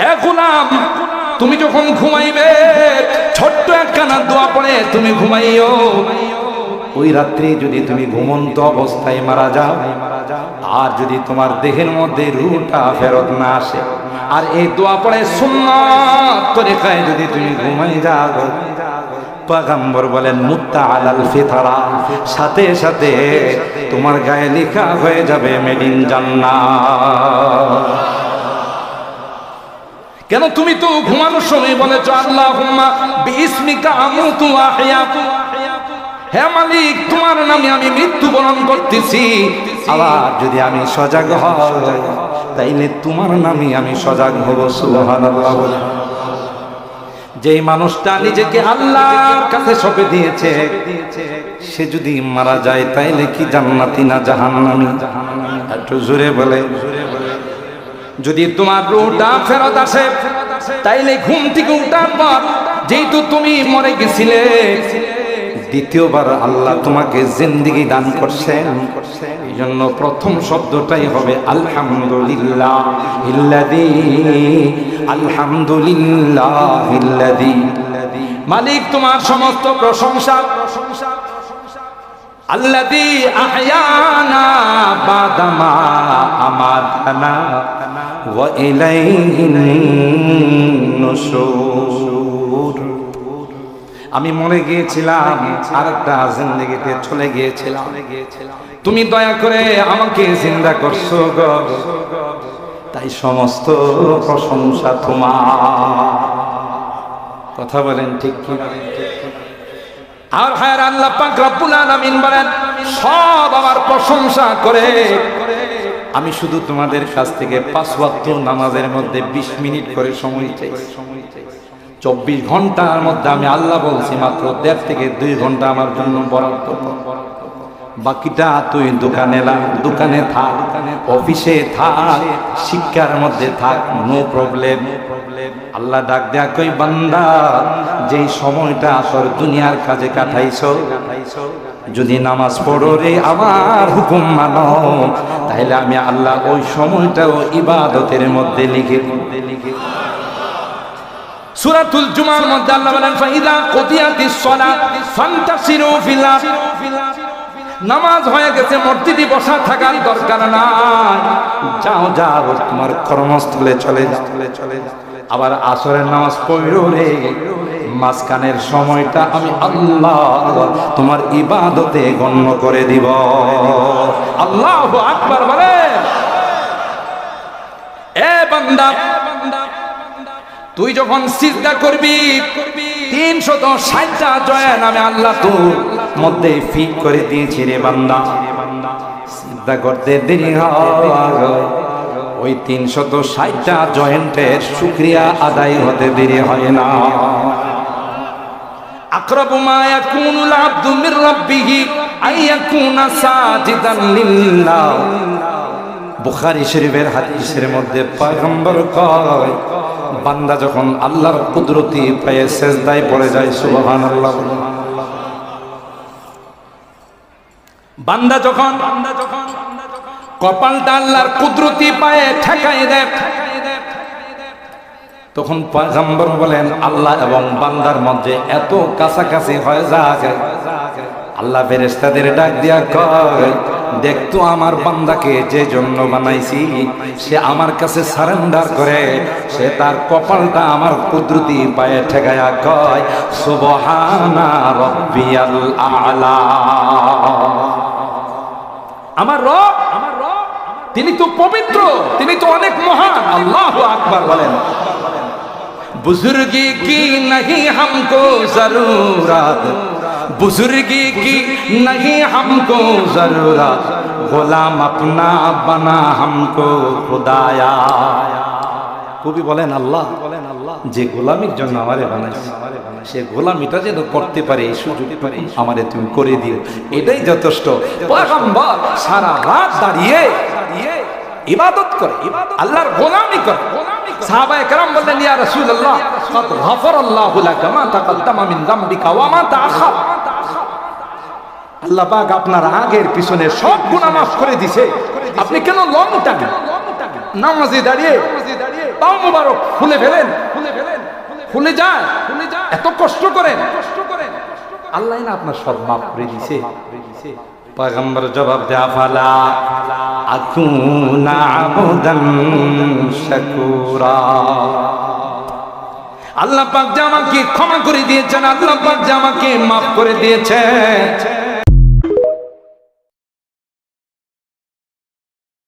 হে গোলাম, তুমি যখন ঘুমাইবে ছোট্ট একখানা দোয়া পড়ে তুমি ঘুমাইও। ওই রাত্রে যদি তুমি ঘুমন্ত অবস্থায় মারা যাও, আর যদি তোমার দেহের মধ্যে রূহটা ফেরত না আসে, আর এই দোয়া পড়ে সুন্নাত তরিকায় যদি তুমি ঘুমাই যাও, পয়গম্বর বলেন মুত্তা আলাল ফিতরা, সাথে সাথে তোমার গায়ে লেখা হয়ে যাবে মেড ইন জান্নাত। কেন তুমি তো ঘুমানোর সময় বলেছো আল্লাহুম্মা বিইসমিকা আমুতু ওয়া আহইয়া, হে মালিক তোমার নামে আমি মৃত্যুবরণ করতেছি। আবার যদি আমি সজাগ হই তাইলে তোমার নামে আমি সজাগ হব। সুবহানাল্লাহ। যেই মানুষটা নিজেকে আল্লাহর কাছে সঁপে দিয়েছে, সে যদি মারা যায় তাইলে কি জান্নাতি না জাহান্নামী? একটু জোরে বলে। যদি তোমার রূহটা ফেরত আসে তাইলে ঘুম থেকে উঠার পর যেহেতু তুমি মরে গেছিলে, দ্বিতীয়বার আল্লাহ তোমাকে জিন্দেগি দান করছেন, এই জন্য প্রথম শব্দটাই হবে আলহামদুলিল্লাহ ইল্লাযী, আলহামদুলিল্লাহ ইল্লাযী। মালিক তোমার সমস্ত প্রশংসা। আল্লাযী আহয়ানা বাদামা আমাতানা ওয়া ইলাইহিন নুশুর। আমি মরে গিয়েছিলাম, আরেকটা জিন্দেগিতে চলে গিয়েছিলাম, তুমি দয়া করে আমাকে জিন্দা করছো গো, তাই সমস্ত প্রশংসা তোমার। কথা বলেন ঠিক কি? আর হায় আল্লাহ পাক রব্বুল আলামিন বলেন সব আমার প্রশংসা করে, আমি শুধু তোমাদের কাছ থেকে 5 ওয়াক্ত নামাজের মধ্যে 20 মিনিট করে সময় চাই। 24 ঘন্টার মধ্যে আমি আল্লাহ বলছি মাত্র 1.5 থেকে 2 ঘন্টা আমার জন্য বরাদ্দ। বাকিটা তুই দোকানে থাক, অফিসে থাক, শিক্ষার মধ্যে থাক, নো প্রবলেম। আল্লাহ ডাক দেয়া কই বান্দা, যেই সময়টা তোর দুনিয়ার কাজে কাটাইছো, যদি নামাজ পড়ো রে আমার হুকুম মানো, তাহলে আমি আল্লাহ ওই সময়টাও ইবাদতের মধ্যে লিখে। সূরাতুল জুমার মধ্যে আল্লাহ বলেন ফাইদা কুদিয়াতিস সালাত ফান্তাসিরু ফিল আরদ। নামাজ হয়ে গেছে, মসজিদে বসা থাকার দরকার নাই, যাও যাও তোমার কর্মস্থলে চলে যাও। আবার আসরের নামাজ পড়ো রে, মাঝখানের সময়টা আমি আল্লাহ তোমার ইবাদতে গণ্য করে দিব। আল্লাহু আকবার বলে। এ বান্দা, তুই যখন সিজদা করবি 360টা জয়েন আমি আল্লাহ তোর মধ্যে ফিট করে দিয়েছি রে বান্দা। সিজদা করতে দেরি হয়, ওই 360টা জয়েন্টের শুকরিয়া আদায় হতে দেরি হয় না। আকরাবু মা ইয়াকুনুল আবদু মির রাব্বিহি আইয়াকুনা সাজিদান লিল্লাহ। বুখারী শরীফের হাদিসের মধ্যে পয়গম্বর কয়, বান্দা যখন আল্লাহর কুদরতি পায়ে সেজদায় পড়ে যায়, সুবহানাল্লাহ, বান্দা যখন কপালটা আল্লাহর কুদরতি পায়ে ঠেকায় দেয়, তখন পয়গম্বর বলেন আল্লাহ এবং বান্দার মধ্যে এত কাছাকাছি হয়ে যায়, আল্লাহ ফেরেশতাদের ডাক দিয়া কয়, দেখতো আমার বান্দাকে যে জন্য বানাইছি, সে আমার কাছে সারেন্ডার করে, সে তার কপালটা আমার কুদরতি পায়ে ঠেকায়া কয় সুবহানা রাব্বিয়াল আ'লা। আমার রব তিনি তো পবিত্র, তিনি তো অনেক মহান। আল্লাহু আকবার বলেন। बुजुर्गी की नहीं हमको जरूरत, बुजुर्गी की नहीं हमको जरूरत, গোলাম अपना बना हमको खुदाया। কবি বলেন আল্লাহ যে গোলামির জন্য আমারে বানাইছে, সে গোলামিটা যেন করতে পারে এই সুযোগটা আমারে তুমি করে দিও, এটাই যথেষ্ট। পয়গম্বর সারা রাত দাঁড়িয়ে ইবাদত করে, আল্লাহর গোলামি করে। সাহাবায়ে কেরাম বললেন ইয়া রাসূলুল্লাহ কাদ গফারাল্লাহু লাকা মা তাকদ্দামা মিন যামবিকা ওয়া মা তাআখার। আল্লাহ পাক আপনার আগের পিছনে সব গুনাহ মাফ করে দিয়েছে, আপনি কেন লং টানেন? নামাজে দাঁড়িয়ে পাও মোবারক খুলে ফেলেন, খুলে যায়, এত কষ্ট করেন। আল্লাহ না আপনার সব মাফ করে দিছে। পয়গম্বর জবাব দেয়া, ফালা আকুনা আবদান শাকুরা। আল্লাহ পাক যে আমাকে ক্ষমা করে দিয়েছেন, আল্লাহ পাক যে আমাকে মাফ করে দিয়েছেন,